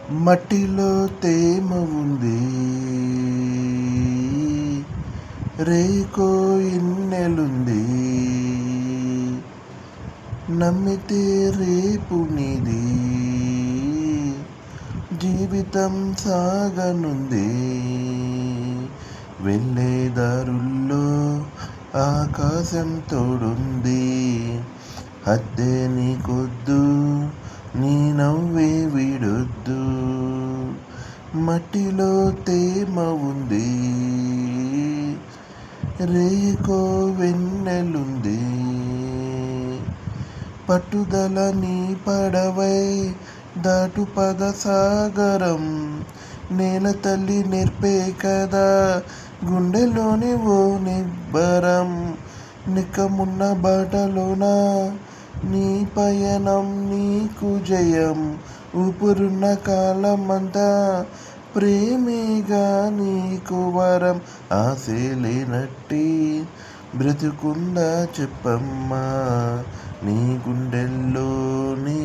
మట్టిలో తేమ ఉంది, రేకో ఇన్నెలుంది, నమ్మితే రేపు నీది, జీవితం సాగనుంది. వెళ్ళే దారుల్లో ఆకాశం తోడుంది, హద్దే నీకొద్దు, నీ నవ్వే విడొద్దు. మట్టిలో తేమ ఉంది, రేకో వెన్నెలుంది, పట్టుదల నీ పడవై దాటు పద సాగరం. నేల తల్లి నేర్పే కదా గుండెలోని ఓ నిబ్బరం. నిక్కమున్న బాటలోన నీ పయనం, నీకు జయం. ఊపిరున్న కాలమంతా ప్రేమేగా నీకు వరం. ఆశే లేనట్టి బ్రతుకుందా చెప్పమ్మా, నీ గుండెల్లోనే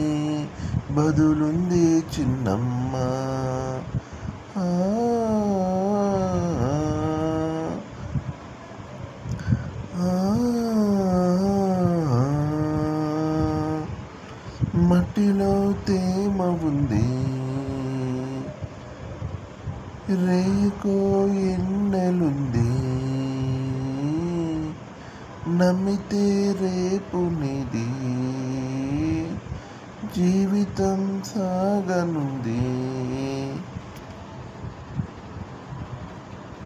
బదులుంది చిన్నమ్మ. ఆ మట్టిలో తేమ ఉంది, రేకో ఎన్నెలుంది, నమ్మితే రేపు నీది, జీవితం సాగనుంది.